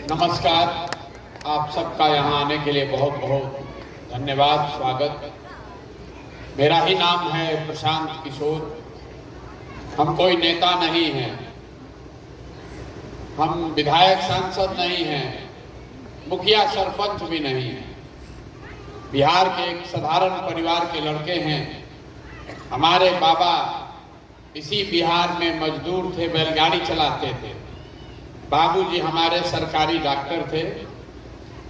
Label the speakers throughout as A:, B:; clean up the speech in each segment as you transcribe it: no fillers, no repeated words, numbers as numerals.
A: नमस्कार। आप सबका यहाँ आने के लिए बहुत बहुत धन्यवाद, स्वागत। मेरा ही नाम है प्रशांत किशोर। हम कोई नेता नहीं हैं, हम विधायक सांसद नहीं हैं, मुखिया सरपंच भी नहीं हैं। बिहार के एक साधारण परिवार के लड़के हैं। हमारे बाबा इसी बिहार में मजदूर थे, बैलगाड़ी चलाते थे। बाबूजी हमारे सरकारी डॉक्टर थे।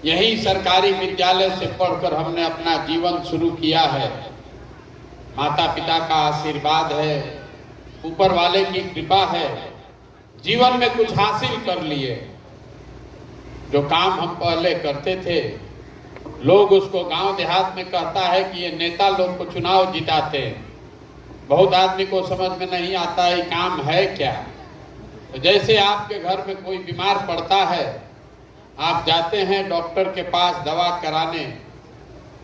A: यही सरकारी विद्यालय से पढ़कर हमने अपना जीवन शुरू किया है। माता पिता का आशीर्वाद है, ऊपर वाले की कृपा है, जीवन में कुछ हासिल कर लिए। जो काम हम पहले करते थे, लोग उसको गांव देहात में कहता है कि ये नेता लोग को चुनाव जिताते हैं। बहुत आदमी को समझ में नहीं आता है काम है क्या। तो जैसे आपके घर में कोई बीमार पड़ता है, आप जाते हैं डॉक्टर के पास दवा कराने,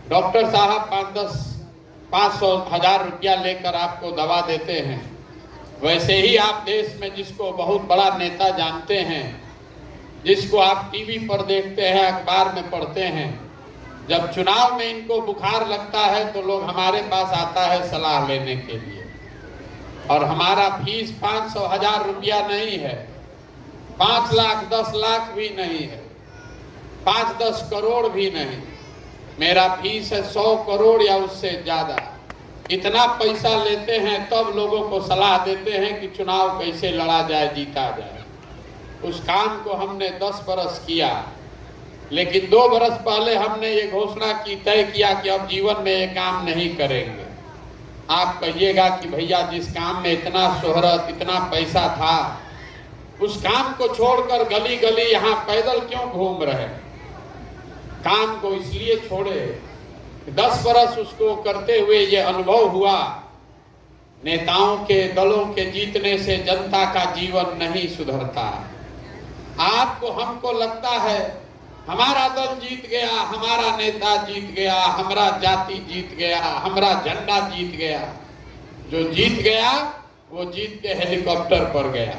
A: डॉक्टर साहब 500-1000 रुपया लेकर आपको दवा देते हैं। वैसे ही आप देश में जिसको बहुत बड़ा नेता जानते हैं, जिसको आप टीवी पर देखते हैं, अखबार में पढ़ते हैं, जब चुनाव में इनको बुखार लगता है तो लोग हमारे पास आता है सलाह लेने के लिए। और हमारा फीस 500-1000 रुपया नहीं है, 5 लाख 10 लाख भी नहीं है, 5-10 करोड़ भी नहीं। मेरा फीस है 100 करोड़ या उससे ज्यादा। इतना पैसा लेते हैं तब लोगों को सलाह देते हैं कि चुनाव कैसे लड़ा जाए, जीता जाए। उस काम को हमने 10 बरस किया, लेकिन 2 बरस पहले हमने ये घोषणा की, तय किया कि अब जीवन में ये काम नहीं करेंगे। आप कहिएगा कि भैया जिस काम में इतना शोहरत, इतना पैसा था, उस काम को छोड़कर गली गली यहाँ पैदल क्यों घूम रहे। काम को इसलिए छोड़े, 10 बरस उसको करते हुए ये अनुभव हुआ, नेताओं के दलों के जीतने से जनता का जीवन नहीं सुधरता। आपको हमको लगता है हमारा दल जीत गया, हमारा नेता जीत गया, हमारा जाति जीत गया, हमारा झंडा जीत गया। जो जीत गया वो जीत के हेलीकॉप्टर पर गया।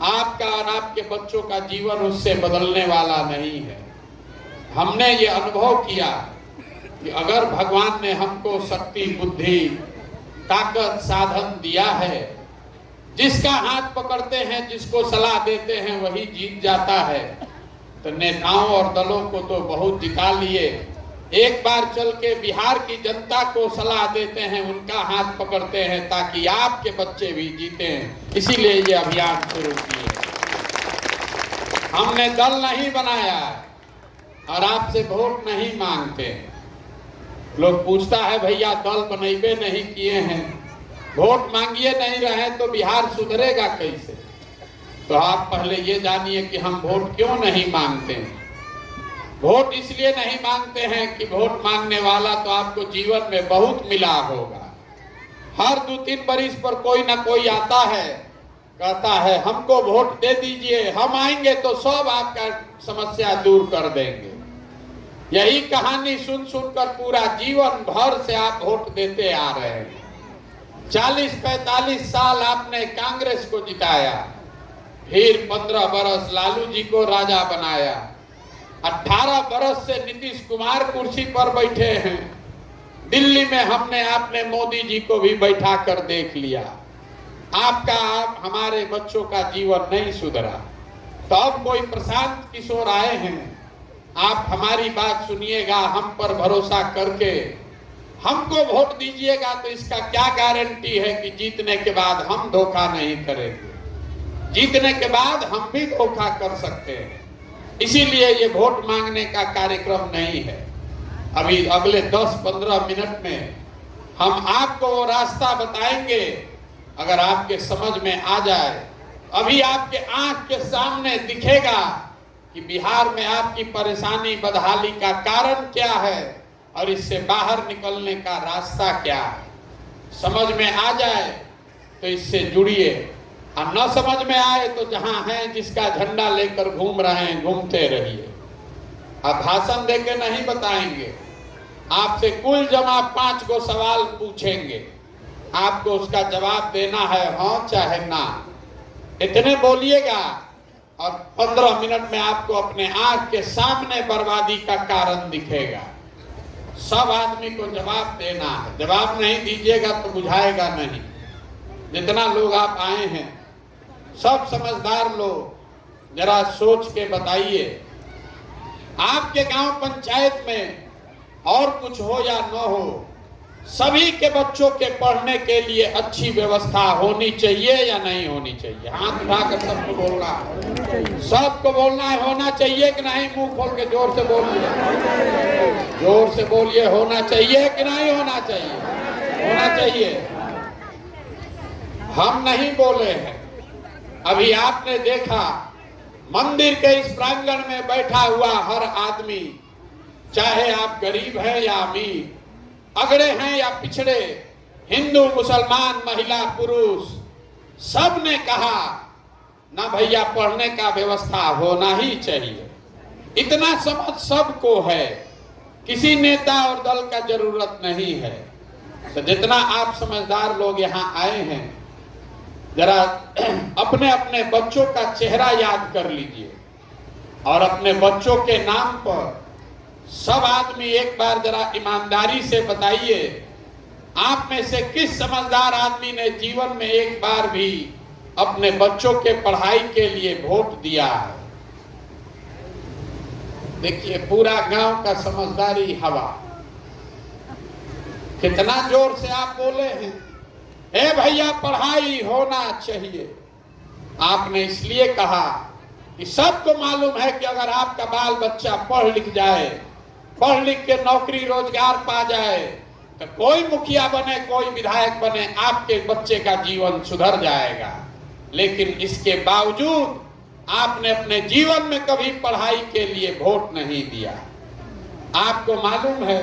A: आपका और आपके बच्चों का जीवन उससे बदलने वाला नहीं है। हमने ये अनुभव किया कि अगर भगवान ने हमको शक्ति, बुद्धि, ताकत, साधन दिया है, जिसका हाथ पकड़ते हैं, जिसको सलाह देते हैं, वही जीत जाता है। तो नेताओं और दलों को तो बहुत जिता लिए, एक बार चल के बिहार की जनता को सलाह देते हैं, उनका हाथ पकड़ते हैं ताकि आपके बच्चे भी जीते हैं। इसीलिए ये अभियान शुरू किए। हमने दल नहीं बनाया और आपसे वोट नहीं मांगते। लोग पूछता है भैया दल बनेबे नहीं किए हैं, वोट मांगिए नहीं रहे तो बिहार सुधरेगा कैसे। तो आप पहले ये जानिए कि हम वोट क्यों नहीं मांगते हैं। वोट इसलिए नहीं मांगते हैं कि वोट मांगने वाला तो आपको जीवन में बहुत मिला होगा। हर 2-3 बरिस पर कोई ना कोई आता है, कहता है हमको वोट दे दीजिए, हम आएंगे तो सब आपका समस्या दूर कर देंगे। यही कहानी सुन सुनकर पूरा जीवन भर से आप वोट देते आ रहे हैं। 40-45 साल आपने कांग्रेस को जिताया, फिर 15 बरस लालू जी को राजा बनाया, 18 बरस से नीतीश कुमार कुर्सी पर बैठे हैं। दिल्ली में हमने आपने मोदी जी को भी बैठा कर देख लिया। आपका हमारे बच्चों का जीवन नहीं सुधरा। तो अब कोई प्रशांत किशोर आए हैं, आप हमारी बात सुनिएगा, हम पर भरोसा करके हमको वोट दीजिएगा। तो इसका क्या गारंटी है कि जीतने के बाद हम धोखा नहीं करेंगे। जीतने के बाद हम भी धोखा कर सकते हैं। इसीलिए ये वोट मांगने का कार्यक्रम नहीं है। अभी अगले 10-15 मिनट में हम आपको वो रास्ता बताएंगे। अगर आपके समझ में आ जाए, अभी आपके आंख के सामने दिखेगा कि बिहार में आपकी परेशानी, बदहाली का कारण क्या है और इससे बाहर निकलने का रास्ता क्या है। समझ में आ जाए तो इससे जुड़िए, और न समझ में आए तो जहां हैं जिसका झंडा लेकर घूम रहे हैं, घूमते रहिए। आप भाषण देके नहीं बताएंगे, आपसे कुल जमा 5 गो सवाल पूछेंगे, आपको उसका जवाब देना है हाँ चाहे ना। इतने बोलिएगा और 15 मिनट में आपको अपने आंख के सामने बर्बादी का कारण दिखेगा। सब आदमी को जवाब देना है, जवाब नहीं दीजिएगा तो बुझाएगा नहीं। जितना लोग आप आए हैं सब समझदार लोग, जरा सोच के बताइए, आपके गांव पंचायत में और कुछ हो या न हो, सभी के बच्चों के पढ़ने के लिए अच्छी व्यवस्था होनी चाहिए या नहीं होनी चाहिए? हाथ उठाकर सबको बोलना है, सबको बोलना है, होना चाहिए कि नहीं? मुंह खोल के जोर से बोलिए, जोर से बोलिए, होना चाहिए कि नहीं होना चाहिए? होना चाहिए। हम नहीं बोले हैं। अभी आपने देखा मंदिर के इस प्रांगण में बैठा हुआ हर आदमी, चाहे आप गरीब हैं या अमीर, अगड़े हैं या पिछड़े, हिंदू मुसलमान महिला पुरुष, सब ने कहा ना भैया पढ़ने का व्यवस्था होना ही चाहिए। इतना समझ सबको है, किसी नेता और दल का जरूरत नहीं है। तो जितना आप समझदार लोग यहाँ आए हैं, जरा अपने अपने बच्चों का चेहरा याद कर लीजिए और अपने बच्चों के नाम पर सब आदमी एक बार जरा ईमानदारी से बताइए, आप में से किस समझदार आदमी ने जीवन में एक बार भी अपने बच्चों के पढ़ाई के लिए वोट दिया है? देखिए पूरा गांव का समझदारी हवा। कितना जोर से आप बोले हैं, ए भैया पढ़ाई होना चाहिए। आपने इसलिए कहा कि सबको मालूम है कि अगर आपका बाल बच्चा पढ़ लिख जाए, पढ़ लिख के नौकरी रोजगार पा जाए, तो कोई मुखिया बने, कोई विधायक बने, आपके बच्चे का जीवन सुधर जाएगा। लेकिन इसके बावजूद आपने अपने जीवन में कभी पढ़ाई के लिए वोट नहीं दिया। आपको मालूम है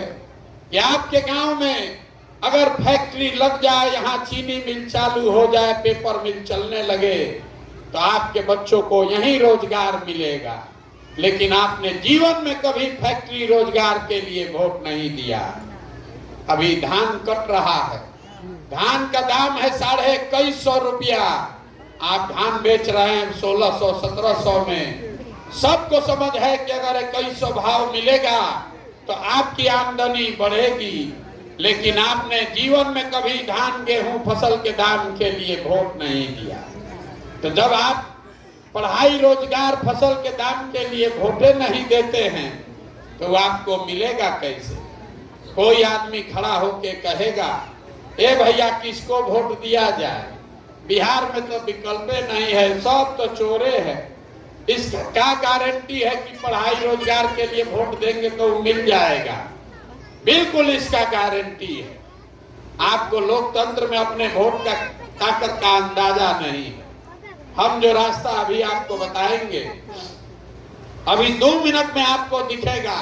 A: कि आपके गांव में अगर फैक्ट्री लग जाए, यहाँ चीनी मिल चालू हो जाए, पेपर मिल चलने लगे, तो आपके बच्चों को यहीं रोजगार मिलेगा। लेकिन आपने जीवन में कभी फैक्ट्री रोजगार के लिए वोट नहीं दिया। अभी धान कट रहा है, धान का दाम है 2150 रुपया, आप धान बेच रहे हैं 1600-1700 में। सबको समझ है कि अगर 2100 भाव मिलेगा तो आपकी आमदनी बढ़ेगी। लेकिन आपने जीवन में कभी धान गेहूं फसल के दाम के लिए वोट नहीं दिया। तो जब आप पढ़ाई रोजगार फसल के दाम के लिए वोटे नहीं देते हैं तो आपको मिलेगा कैसे? कोई आदमी खड़ा होके कहेगा, ए भैया किसको वोट दिया जाए? बिहार में तो विकल्प नहीं है, सब तो चोरे हैं। इसका क्या गारंटी है कि पढ़ाई रोजगार के लिए वोट देंगे तो मिल जाएगा? बिल्कुल इसका गारंटी है। आपको लोकतंत्र में अपने वोट का ताकत का अंदाजा नहीं है। हम जो रास्ता अभी आपको बताएंगे, अभी 2 मिनट में आपको दिखेगा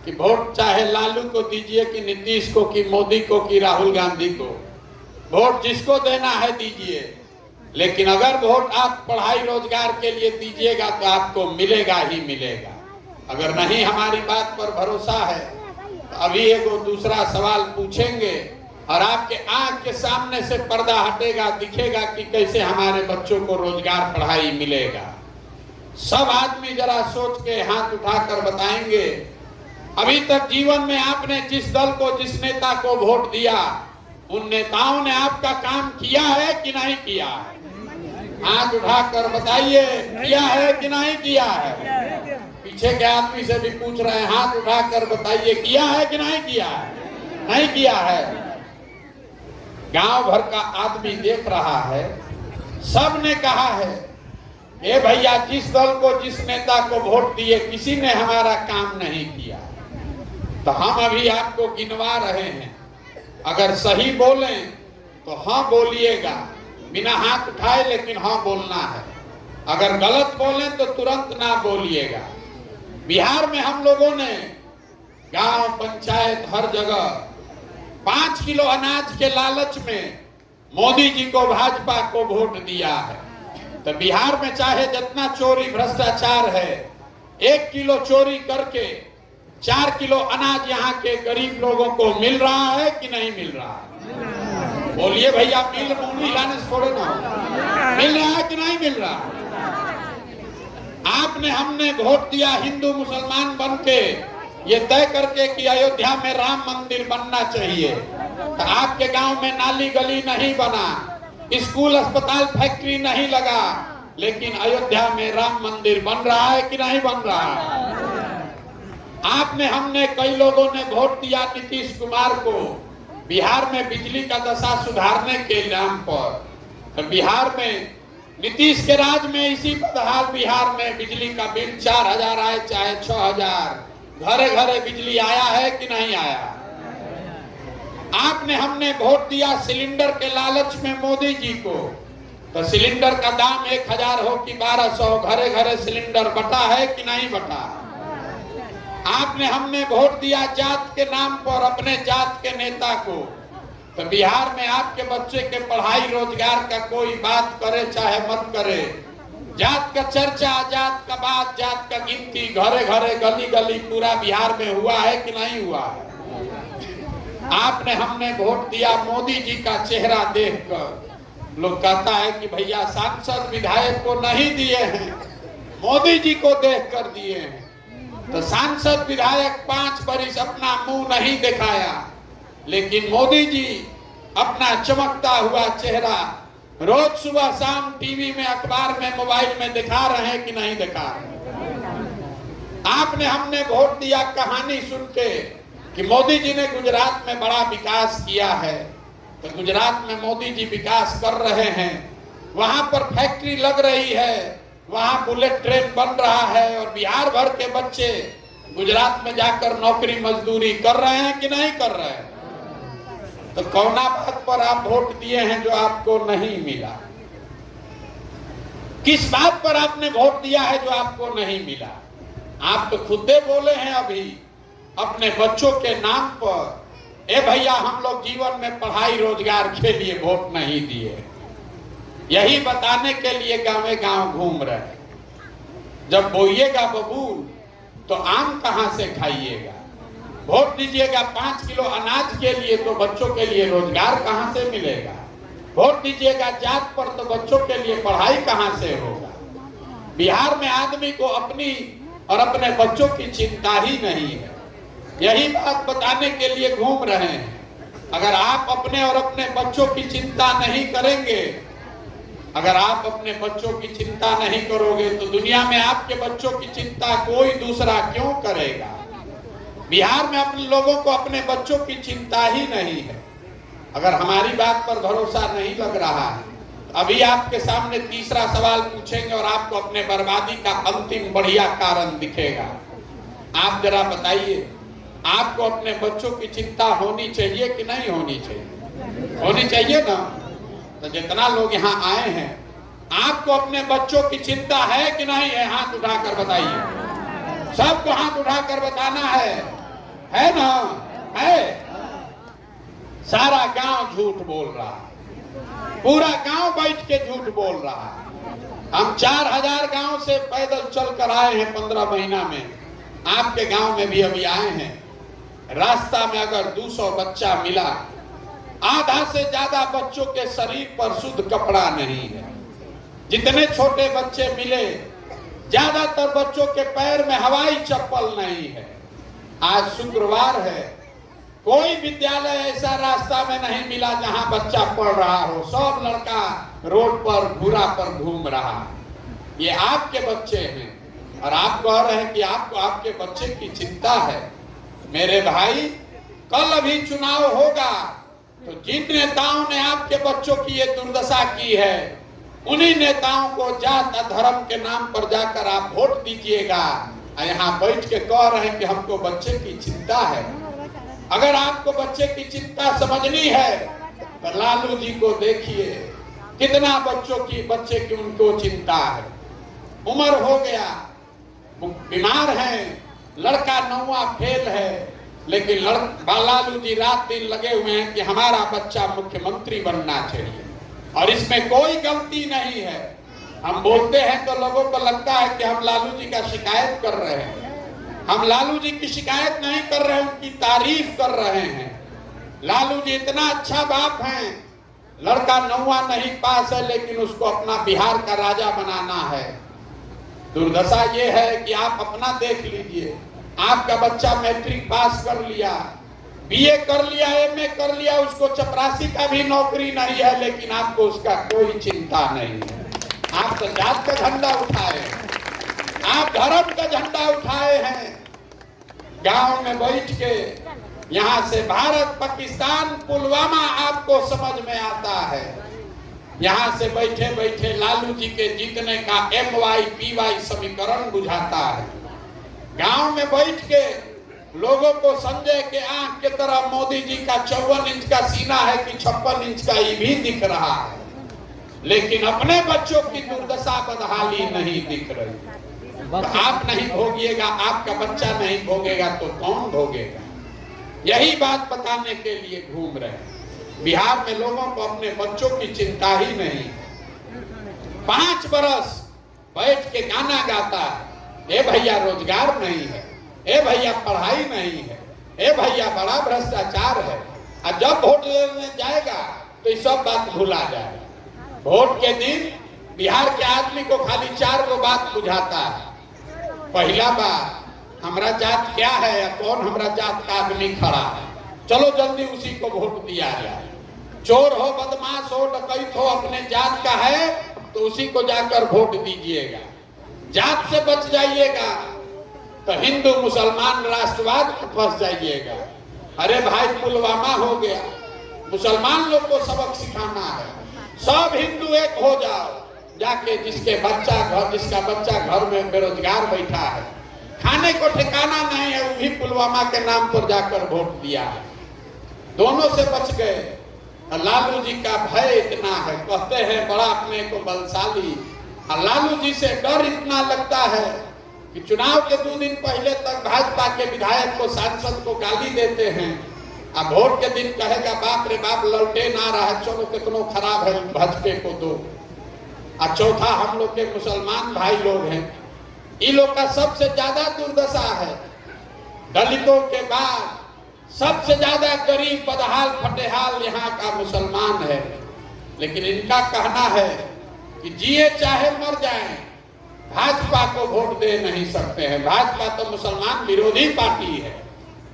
A: कि वोट चाहे लालू को दीजिए कि नीतीश को कि मोदी को कि राहुल गांधी को, वोट जिसको देना है दीजिए। लेकिन अगर वोट आप पढ़ाई रोजगार के लिए दीजिएगा तो आपको मिलेगा ही मिलेगा। अगर नहीं हमारी बात पर भरोसा है तो अभी एक दूसरा सवाल पूछेंगे और आपके आंख के सामने से पर्दा हटेगा, दिखेगा कि कैसे हमारे बच्चों को रोजगार पढ़ाई मिलेगा। सब आदमी जरा सोच के हाथ उठाकर बताएंगे, अभी तक जीवन में आपने जिस दल को, जिस नेता को वोट दिया, उन नेताओं ने आपका काम किया है कि नहीं किया है? हाथ उठाकर बताइए, किया है कि नहीं किया है? पीछे के आदमी से भी पूछ रहे हैं, हाथ उठाकर बताइए, किया है कि नहीं किया है? नहीं किया है। गांव भर का आदमी देख रहा है, सब ने कहा है, ए भैया जिस दल को, जिस नेता को वोट दिए, किसी ने हमारा काम नहीं किया। तो हम अभी आपको गिनवा रहे हैं। अगर सही बोलें तो हाँ बोलिएगा, बिना हाथ उठाए, लेकिन हाँ बोलना है। अगर गलत बोलें तो तुरंत ना बोलिएगा। बिहार में हम लोगों ने गांव, पंचायत, हर जगह 5 किलो अनाज के लालच में मोदी जी को, भाजपा को वोट दिया है। तो बिहार में चाहे जितना चोरी भ्रष्टाचार है, 1 किलो चोरी करके 4 किलो अनाज यहाँ के गरीब लोगों को मिल रहा है कि नहीं मिल रहा है? बोलिए भैया, मिल मुंडी लाने से थोड़े ना, मिल रहा है कि नहीं मिल रहा? आपने हमने वोट दिया हिंदू मुसलमान बन के, ये तय करके कि अयोध्या में राम मंदिर बनना चाहिए। तो आपके गांव में नाली गली नहीं बना, स्कूल अस्पताल फैक्ट्री नहीं लगा, लेकिन अयोध्या में राम मंदिर बन रहा है कि नहीं बन रहा है? आपने हमने कई लोगों ने वोट दिया नीतीश कुमार को बिहार में बिजली का दशा सुधारने के नाम पर। तो बिहार में नीतीश के राज में इसी बदहाल बिहार में बिजली का बिल 4000 आए चाहे 6000, घरे घरे बिजली आया है कि नहीं आया? आपने हमने वोट दिया सिलेंडर के लालच में मोदी जी को। तो सिलेंडर का दाम 1000 हो कि 1200, घरे घरे सिलेंडर बटा है कि नहीं बटा? आपने हमने वोट दिया जात के नाम पर अपने जात के नेता को। तो बिहार में आपके बच्चे के पढ़ाई रोजगार का कोई बात करे चाहे मत करे, जात का चर्चा, जात का बात, जात का गिनती घरे घरे गली गली पूरा बिहार में हुआ है कि नहीं हुआ है? आपने हमने वोट दिया मोदी जी का चेहरा देखकर। लोग कहता है कि भैया सांसद विधायक को नहीं दिए हैं, मोदी जी को देखकर दिए हैं। तो सांसद विधायक 5 बरिस अपना मुंह नहीं दिखाया, लेकिन मोदी जी अपना चमकता हुआ चेहरा रोज सुबह शाम टीवी में, अखबार में, मोबाइल में दिखा रहे हैं कि नहीं दिखा रहे? आपने हमने वोट दिया कहानी सुन के कि मोदी जी ने गुजरात में बड़ा विकास किया है। तो गुजरात में मोदी जी विकास कर रहे हैं, वहां पर फैक्ट्री लग रही है, वहां बुलेट ट्रेन बन रहा है, और बिहार भर के बच्चे गुजरात में जाकर नौकरी मजदूरी कर रहे हैं कि नहीं कर रहे हैं? तो कौना बात पर आप वोट दिए हैं जो आपको नहीं मिला? किस बात पर आपने वोट दिया है जो आपको नहीं मिला? आप तो खुदे बोले हैं अभी अपने बच्चों के नाम पर, ए भैया हम लोग जीवन में पढ़ाई रोजगार के लिए वोट नहीं दिए। यही बताने के लिए गांवे गांव घूम रहे हैं। जब बोइएगा बबूल तो आम कहां से खाइएगा? वोट दीजिएगा 5 किलो अनाज के लिए तो बच्चों के लिए रोजगार कहां से मिलेगा? वोट दीजिएगा जात पर तो बच्चों के लिए पढ़ाई कहां से होगा? बिहार में आदमी को अपनी और अपने बच्चों की चिंता ही नहीं है। यही बात बताने के लिए घूम रहे हैं। अगर आप अपने और अपने बच्चों की चिंता नहीं करेंगे, अगर आप अपने बच्चों की चिंता नहीं करोगे, तो दुनिया में आपके बच्चों की चिंता कोई दूसरा क्यों करेगा? बिहार में अपने लोगों को अपने बच्चों की चिंता ही नहीं है। अगर हमारी बात पर भरोसा नहीं लग रहा है, अभी आपके सामने तीसरा सवाल पूछेंगे और आपको अपने बर्बादी का अंतिम बढ़िया कारण दिखेगा। आप जरा बताइए, आपको अपने बच्चों की चिंता होनी चाहिए कि नहीं होनी चाहिए? होनी चाहिए ना? तो जितना लोग यहाँ आए हैं, आपको अपने बच्चों की चिंता है कि नहीं है? हाथ उठाकर बताइए। सबको हाथ उठाकर बताना है ना? है? सारा गांव झूठ बोल रहा है, पूरा गांव बैठ के झूठ बोल रहा है। हम 4000 गांव से पैदल चल कर आए हैं 15 महीना में। आपके गांव में भी अभी आए हैं। रास्ता में अगर 200 बच्चा मिला, आधा से ज्यादा बच्चों के शरीर पर शुद्ध कपड़ा नहीं है। जितने छोटे बच्चे मिले, ज्यादातर बच्चों के पैर में हवाई चप्पल नहीं है। आज शुक्रवार है, कोई विद्यालय ऐसा रास्ता में नहीं मिला जहां बच्चा पढ़ रहा हो। सब लड़का रोड पर घूरा पर घूम रहा। ये आपके बच्चे हैं और आप कह रहे हैं कि आपको आपके बच्चे की चिंता है। मेरे भाई, कल अभी चुनाव होगा तो जिन नेताओं ने आपके बच्चों की ये दुर्दशा की है, उन्हीं नेताओं को जात धर्म के नाम पर जाकर आप वोट दीजिएगा। यहाँ बैठ के कह रहे हैं कि हमको बच्चे की चिंता है। अगर आपको बच्चे की चिंता समझनी है तो लालू जी को देखिए, कितना बच्चे की उनको चिंता है। उम्र हो गया, बीमार हैं, लड़का 9वां फेल है, लेकिन लालू जी रात दिन लगे हुए हैं कि हमारा बच्चा मुख्यमंत्री बनना चाहिए और इसमें कोई गलती नहीं है। हम बोलते हैं तो लोगों को लगता है कि हम लालू जी का शिकायत कर रहे हैं। हम लालू जी की शिकायत नहीं कर रहे हैं, उनकी तारीफ कर रहे हैं। लालू जी इतना अच्छा बाप हैं लड़का 9वां नहीं पास है लेकिन उसको अपना बिहार का राजा बनाना है। दुर्दशा ये है कि आप अपना देख लीजिए, आपका बच्चा मैट्रिक पास कर लिया, बीए कर लिया, एमए कर लिया, उसको चपरासी का भी नौकरी नहीं है, लेकिन आपको उसका कोई चिंता नहीं है। आप तो जात का झंडा उठाए, आप धर्म का झंडा उठाए हैं। गांव में बैठ के यहाँ से भारत पाकिस्तान पुलवामा आपको समझ में आता है। यहाँ से बैठे बैठे लालू जी के जीतने का MYPY समीकरण बुझाता है। गांव में बैठ के लोगों को संजय के आंख के तरह मोदी जी का 54 इंच का सीना है कि 56 इंच का ये भी दिख रहा है, लेकिन अपने बच्चों की दुर्दशा बदहाली नहीं दिख रही। तो आप नहीं भोगिएगा, आपका बच्चा नहीं भोगेगा तो कौन भोगेगा? यही बात बताने के लिए घूम रहे हैं। बिहार में लोगों को अपने बच्चों की चिंता ही नहीं। 5 बरस बैठ के गाना गाता है, ए भैया रोजगार नहीं है, ए भैया पढ़ाई नहीं है, ए भैया बड़ा भ्रष्टाचार है। और जब वोट लेने जाएगा तो ये सब बात भुला जाएगा। वोट के दिन बिहार के आदमी को खाली 4 गो बात बुझाता है। पहला बात, हमारा जात क्या है या कौन हमारा जात का आदमी खड़ा है, चलो जल्दी उसी को वोट दिया जाए। चोर हो, बदमाश हो, डकैत हो, अपने जात का है तो उसी को जाकर वोट दीजिएगा। जात से बच जाइएगा तो हिंदू मुसलमान राष्ट्रवाद में फंस जाइएगा। अरे भाई पुलवामा हो गया, मुसलमान लोग को सबक सिखाना है। सब हिंदू एक हो जाओ, जाके जिसका बच्चा घर में बेरोजगार बैठा है, खाने को ठिकाना नहीं है, वो भी पुलवामा के नाम पर जाकर वोट दिया है। दोनों से बच गए। लालू जी का भय इतना है, कहते हैं बड़ा अपने को बलशाली। लालू जी से डर इतना लगता है कि चुनाव के 2 दिन पहले तक भाजपा के विधायक को, सांसद को गाली देते हैं। अब वोट के दिन कहेगा बाप रे बाप ललटेन आ रहा है, चलो कितना खराब है भाजपा को दो। और चौथा, हम लोग के मुसलमान भाई लोग हैं, इन लोग का सबसे ज्यादा दुर्दशा है। दलितों के बाद सबसे ज्यादा गरीब बदहाल फटेहाल यहाँ का मुसलमान है। लेकिन इनका कहना है कि जिए चाहे मर जाएं, भाजपा को वोट दे नहीं सकते हैं। भाजपा तो मुसलमान विरोधी पार्टी है।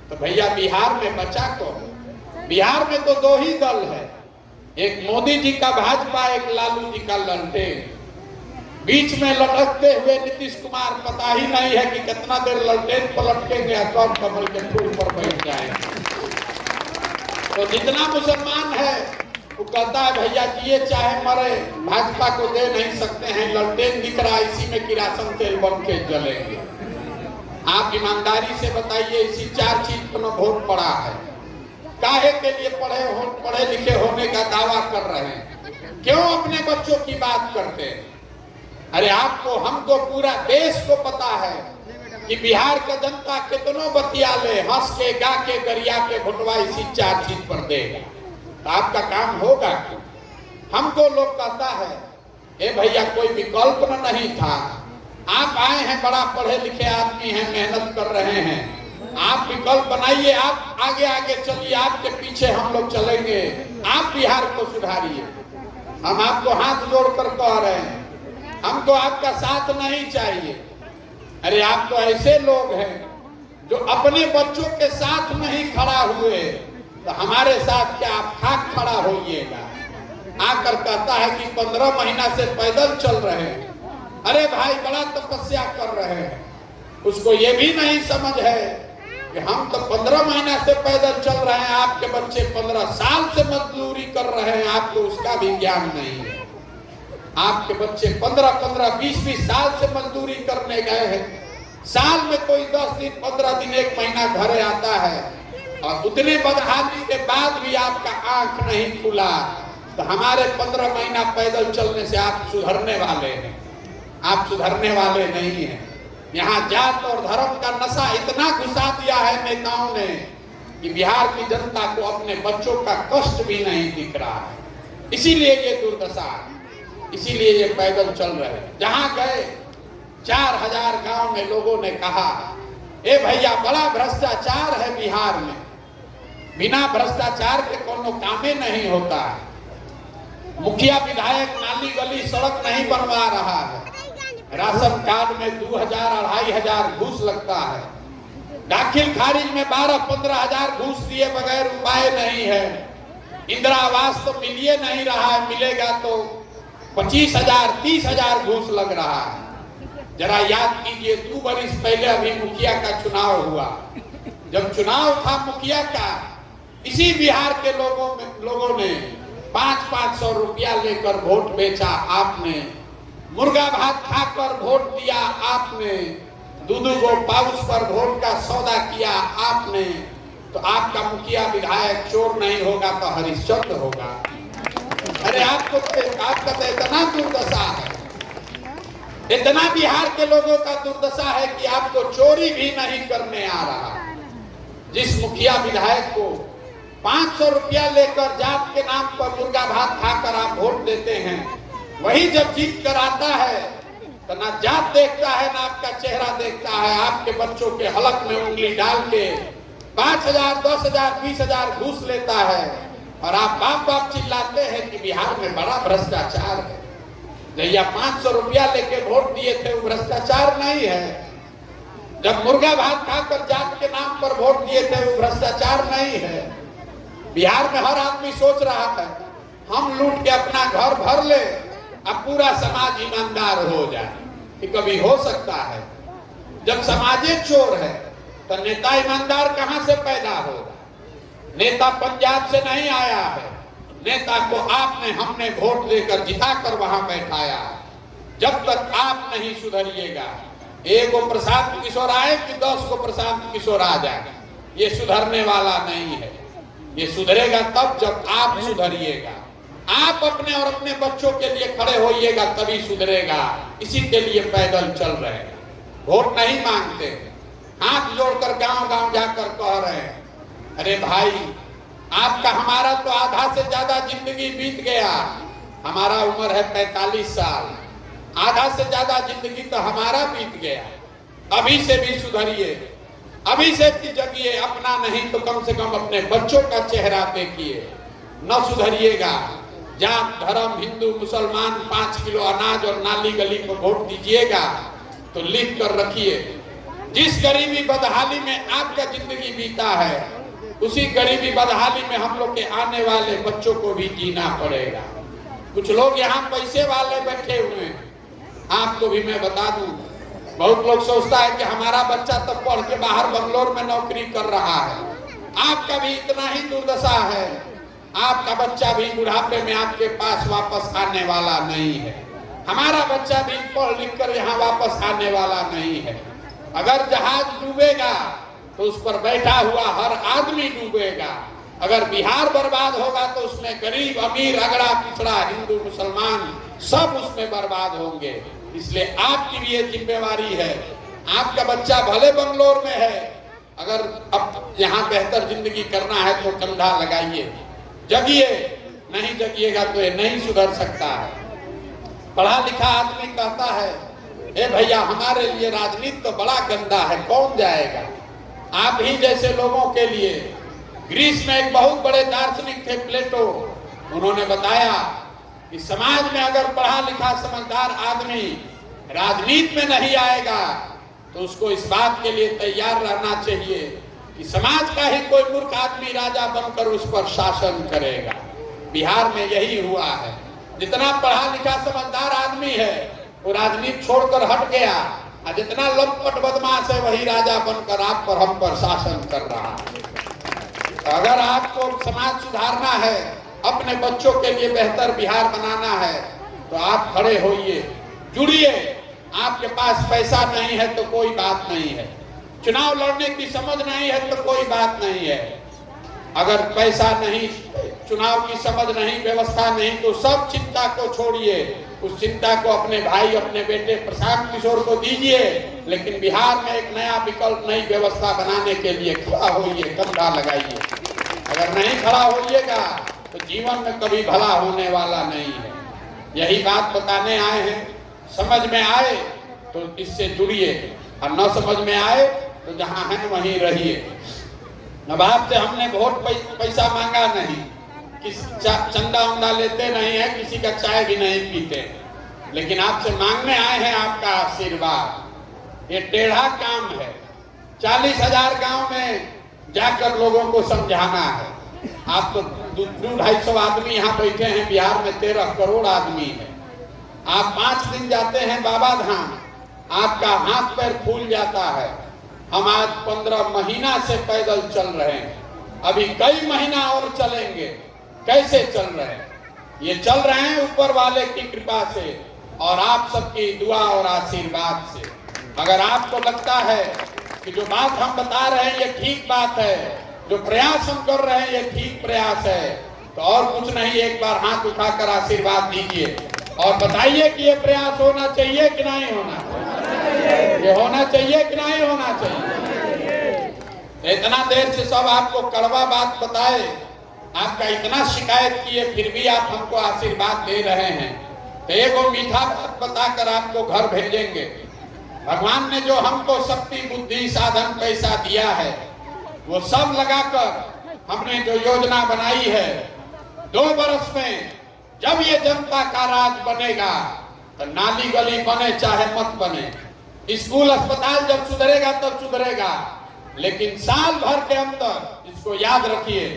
A: तो भैया बिहार में बचा कौन? बिहार में तो 2 ही दल है, एक मोदी जी का भाजपा, एक लालू जी का ललटेन। बीच में लटकते हुए नीतीश कुमार, पता ही नहीं है कि कितना देर ललटेन पलटेंगे या कब कमल के फूल पर बैठ जाएंगे। तो जितना मुसलमान है वो कहता है भैया जिए चाहे मरे, भाजपा को दे नहीं सकते हैं। ललटेन दिख रहा है, इसी में किरासन तेल बन के जलेंगे। आप ईमानदारी से बताइए, इसी 4 चीज पर वोट पड़ा है। काहे के लिए पढ़े लिखे होने का दावा कर रहे हैं? क्यों अपने बच्चों की बात करते हैं? अरे आपको, हमको, पूरा देश को पता है कि बिहार का जनता कितनों बतियाले, हंस के, गा के, गरिया के भुटवा इसी 4 चीज पर देगा। तो आपका काम होगा क्यों? हमको लोग कहता है ए भैया कोई विकल्प नहीं था, आप आए हैं, बड़ा पढ़े लिखे आदमी हैं, मेहनत कर रहे हैं, आप विकल्प बनाइए, आप आगे आगे चलिए, आपके पीछे हम लोग चलेंगे, आप बिहार को सुधारिए। हम आपको हाथ जोड़कर कह रहे हैं, हमको आपका साथ नहीं चाहिए। अरे आप तो ऐसे लोग हैं जो अपने बच्चों के साथ नहीं खड़ा हुए, तो हमारे साथ क्या आप खाक खड़ा होइएगा? आकर कहता है कि 15 महीना से पैदल चल रहे हैं। अरे भाई बड़ा तपस्या कर रहे हैं, उसको ये भी नहीं समझ है कि हम तो 15 महीना से पैदल चल रहे हैं, आपके बच्चे 15 साल से मजदूरी कर रहे हैं, आपको उसका भी ज्ञान नहीं है। आपके बच्चे 15-15, 20-20 साल से मजदूरी करने गए हैं, साल में कोई 10 दिन, 15 दिन, 1 महीना घरे आता है, और उतने बदहाली के बाद भी आपका आंख नहीं खुला। तो हमारे 15 महीना पैदल चलने से आप सुधरने वाले हैं? आप सुधरने वाले नहीं हैं। यहाँ जात और धर्म का नशा इतना घुसा दिया है नेताओं ने कि बिहार की जनता को अपने बच्चों का कष्ट भी नहीं दिख रहा है। इसीलिए ये दुर्दशा है, इसीलिए ये पैदल चल रहे हैं। जहाँ गए 4000 गांव में लोगों ने कहा ए भैया बड़ा भ्रष्टाचार है बिहार में, बिना भ्रष्टाचार के कोनो कामे नहीं होता है। मुखिया विधायक नाली गली सड़क नहीं बनवा रहा है, राशन कार्ड में 2000 2500 घूस लगता है, दाखिल खारिज में 12-15 हजार घूस दिए बगैर उपाय नहीं है, इंदिरा आवास तो मिलिए नहीं रहा है, मिलेगा तो 25,000 30,000 घूस लग रहा है। जरा याद कीजिए 2 वर्ष पहले अभी मुखिया का चुनाव हुआ, जब चुनाव था मुखिया का, इसी बिहार के लोगों ने 500-500 रुपया लेकर वोट बेचा आपने, मुर्गा भात खाकर वोट दिया आपने, दूध को पाउच पर वोट का सौदा किया आपने। तो आपका मुखिया विधायक चोर नहीं होगा तो हरिश्चंद्र होगा। अरे आपका तो इतना दुर्दशा है, इतना बिहार के लोगों का दुर्दशा है कि आपको चोरी भी नहीं करने आ रहा। जिस मुखिया विधायक को 500 रुपया लेकर जात के नाम पर मुर्गा भात खाकर आप वोट देते हैं, वही जब जीत कर आता है तो ना जात देखता है ना आपका चेहरा देखता है, आपके बच्चों के हलक में उंगली डाल के 5,000 10,000 20,000 घूस लेता है और आप बाप बाप चिल्लाते हैं कि बिहार में बड़ा भ्रष्टाचार है। जैया 500 रुपया लेके वोट दिए थे वो भ्रष्टाचार नहीं है, जब मुर्गा भात खाकर जात के नाम पर वोट दिए थे वो भ्रष्टाचार नहीं है। बिहार में हर आदमी सोच रहा था हम लूट के अपना घर भर ले, अब पूरा समाज ईमानदार हो जाए, कि कभी हो सकता है। जब समाजे चोर है तो नेता ईमानदार कहां से पैदा होगा? नेता पंजाब से नहीं आया है, नेता को आपने हमने वोट देकर जिताकर वहां बैठाया। जब तक आप नहीं सुधरिएगा, एक को प्रशांत किशोर आए कि 10 को प्रशांत किशोर आ जाए, ये सुधरने वाला नहीं है। ये सुधरेगा तब जब आप सुधरिएगा, आप अपने और अपने बच्चों के लिए खड़े होइएगा, तभी सुधरेगा। इसी के लिए पैदल चल रहे हैं, वोट नहीं मांगते, हाथ जोड़कर गांव गांव जाकर कह रहे हैं अरे भाई आपका हमारा तो आधा से ज्यादा जिंदगी बीत गया, हमारा उम्र है 45 साल, आधा से ज्यादा जिंदगी तो हमारा बीत गया, अभी से भी सुधरिए, अभी से भी जगिए, अपना नहीं तो कम से कम अपने बच्चों का चेहरा देखिए। न सुधरिएगा, जात धर्म हिंदू मुसलमान 5 किलो अनाज और नाली गली को वोट दीजिएगा तो लिख कर रखिए, जिस गरीबी बदहाली में आपका जिंदगी बीता है उसी गरीबी बदहाली में हम लोग के आने वाले बच्चों को भी जीना पड़ेगा। कुछ लोग यहाँ पैसे वाले बैठे हुए हैं, आपको भी मैं बता दूं, बहुत लोग सोचता है कि हमारा बच्चा तो पढ़ के बाहर बंगलोर में नौकरी कर रहा है, आपका भी इतना ही दुर्दशा है, आपका बच्चा भी बुढ़ापे में आपके पास वापस आने वाला नहीं है, हमारा बच्चा भी पढ़ लिख कर यहाँ वापस आने वाला नहीं है। अगर जहाज डूबेगा तो उस पर बैठा हुआ हर आदमी डूबेगा, अगर बिहार बर्बाद होगा तो उसमें गरीब अमीर अगड़ा पिछड़ा हिंदू मुसलमान सब उसमें बर्बाद होंगे। इसलिए आपकी भी ये जिम्मेवारी है, आपका बच्चा भले बंगलोर में है, अगर अब यहाँ बेहतर जिंदगी करना है तो कंधा लगाइए, जगिए, नहीं जगिएगा तो ये नहीं सुधर सकता है। पढ़ा लिखा आदमी कहता है ए भैया हमारे लिए राजनीति तो बड़ा गंदा है, कौन जाएगा? आप ही जैसे लोगों के लिए, ग्रीस में एक बहुत बड़े दार्शनिक थे प्लेटो, उन्होंने बताया कि समाज में अगर पढ़ा लिखा समझदार आदमी राजनीति में नहीं आएगा तो उसको इस बात के लिए तैयार रहना चाहिए कि समाज का ही कोई मूर्ख आदमी राजा बनकर उस पर शासन करेगा। बिहार में यही हुआ है, जितना पढ़ा लिखा समझदार आदमी है वो राजनीति छोड़कर हट गया, और जितना लंपट बदमाश है वही राजा बनकर आप पर हम पर शासन कर रहा है। अगर आपको समाज सुधारना है, अपने बच्चों के लिए बेहतर बिहार बनाना है तो आप खड़े होइए, जुड़िए। आपके पास पैसा नहीं है तो कोई बात नहीं है, चुनाव लड़ने की समझ नहीं है तो कोई बात नहीं है, अगर पैसा नहीं, चुनाव की समझ नहीं, व्यवस्था नहीं तो सब चिंता को छोड़िए, उस चिंता को अपने भाई अपने बेटे प्रशांत किशोर को दीजिए, लेकिन बिहार में एक नया विकल्प नई व्यवस्था बनाने के लिए खड़ा होइए, कंधा लगाइए। अगर नहीं खड़ा होइएगा तो जीवन में कभी भला होने वाला नहीं है। यही बात बताने आए हैं, समझ में आए तो इससे जुड़िए और न समझ में आए तो जहां हैं वहीं रहिए। अब आपसे हमने वोट पैसा मांगा नहीं, चंदा उंदा लेते नहीं है, किसी का चाय भी नहीं पीते, लेकिन आपसे मांगने आए हैं आपका आशीर्वाद। ये टेढ़ा काम है। 40,000 गांव में जाकर लोगों को समझाना है। आप तो 200-250 आदमी यहाँ बैठे हैं, बिहार में 13 करोड़ आदमी है। आप 5 दिन जाते हैं बाबा धाम, आपका हाथ पैर फूल जाता है। हम आज 15 महीना से पैदल चल रहे हैं, अभी कई महीना और चलेंगे। कैसे चल रहे हैं? ये चल रहे हैं ऊपर वाले की कृपा से और आप सबकी दुआ और आशीर्वाद से। अगर आपको लगता है कि जो बात हम बता रहे हैं ये ठीक बात है, जो प्रयास हम कर रहे हैं ये ठीक प्रयास है, तो और कुछ नहीं, एक बार हाथ उठाकर आशीर्वाद दीजिए और बताइए कि ये प्रयास होना चाहिए कि नहीं होना चाहिए, ये होना चाहिए कि नहीं होना चाहिए। इतना देर से सब आपको कड़वा बात बताए, आपका इतना शिकायत किए, फिर भी आप हमको आशीर्वाद दे रहे हैं, तो एक मीठा बात बताकर आपको घर भेजेंगे। भगवान ने जो हमको शक्ति बुद्धि साधन पैसा दिया है वो सब लगाकर हमने जो योजना बनाई है, 2 वर्ष में जब ये जनता का राज बनेगा तो नाली गली बने चाहे मत बने, स्कूल अस्पताल जब सुधरेगा तब सुधरेगा, लेकिन साल भर के अंदर, इसको याद रखिए,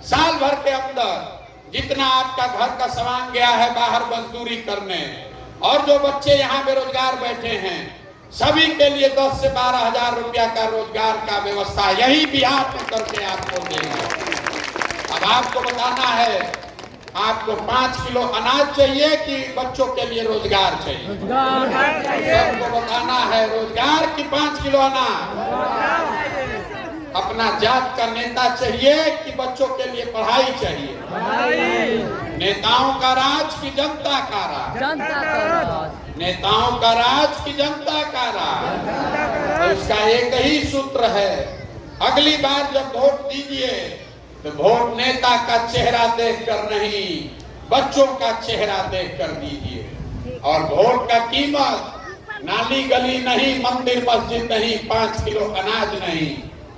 A: साल भर के अंदर जितना आपका घर का सामान गया है बाहर मजदूरी करने, और जो बच्चे यहाँ बेरोजगार बैठे हैं, सभी के लिए 10 से 12,000 रुपया का रोजगार का व्यवस्था यही बिहार में करके आपको देंगे। अब आपको बताना है, आपको 5 किलो अनाज चाहिए कि बच्चों के लिए रोजगार चाहिए? आपको बताना है रोजगार की 5 किलो अनाज। अपना जात का नेता चाहिए कि बच्चों के लिए पढ़ाई चाहिए? नेताओं का राज की जनता का राज? नेताओं का राज की जनता का राज? तो इसका एक ही सूत्र है, अगली बार जब वोट दीजिए तो वोट नेता का चेहरा देखकर नहीं, बच्चों का चेहरा देखकर दीजिए। और वोट का कीमत नाली गली नहीं, मंदिर मस्जिद नहीं, 5 किलो अनाज नहीं,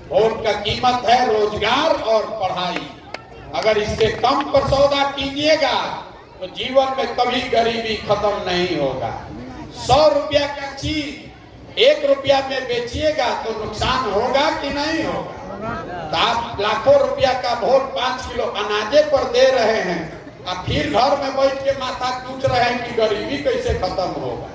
A: वोट का कीमत है रोजगार और पढ़ाई। अगर इससे कम पर सौदा कीजिएगा तो जीवन में कभी गरीबी खत्म नहीं होगा। 100 रुपया का चीज 1 रुपया में बेचिएगा तो नुकसान होगा कि नहीं होगा? तो आप लाखों रुपया का वोट 5 किलो अनाजे पर दे रहे हैं, अब फिर घर में बैठ के माथा कूट रहे हैं कि गरीबी कैसे खत्म होगा।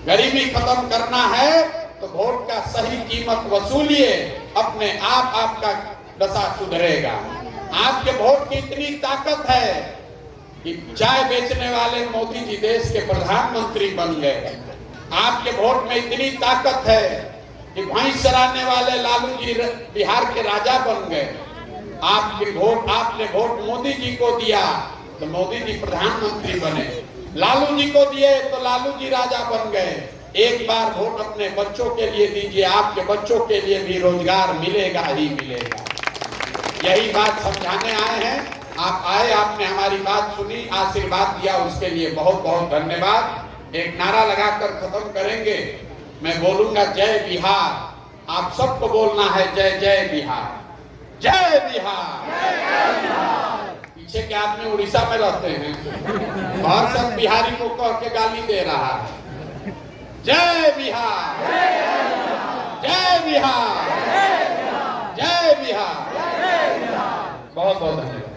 A: गरीबी खत्म करना है तो वोट का सही कीमत वसूलिए, अपने आप आपका दशा सुधरेगा। आपके वोट की इतनी ताकत है कि चाय बेचने वाले मोदी जी देश के प्रधानमंत्री बन गए। आपके वोट में इतनी ताकत है कि भैंस चराने वाले लालू जी बिहार के राजा बन गए। आपने वोट मोदी जी को दिया तो मोदी जी प्रधानमंत्री बने, लालू जी को दिए तो लालू जी राजा बन गए। एक बार वोट अपने बच्चों के लिए दीजिए, आपके बच्चों के लिए भी रोजगार मिलेगा ही मिलेगा। यही बात समझाने आए हैं। आप आए, आपने हमारी बात सुनी, आशीर्वाद दिया, उसके लिए बहुत बहुत धन्यवाद। एक नारा लगाकर खत्म करेंगे। मैं बोलूंगा जय बिहार, आप सबको बोलना है जय जय बिहार, जय बिहार। पीछे के आदमी उड़ीसा में रहते हैं और सब बिहारी को कह के गाली दे रहा है। जय बिहार, जय बिहार, जय बिहार। बहुत बहुत धन्यवाद।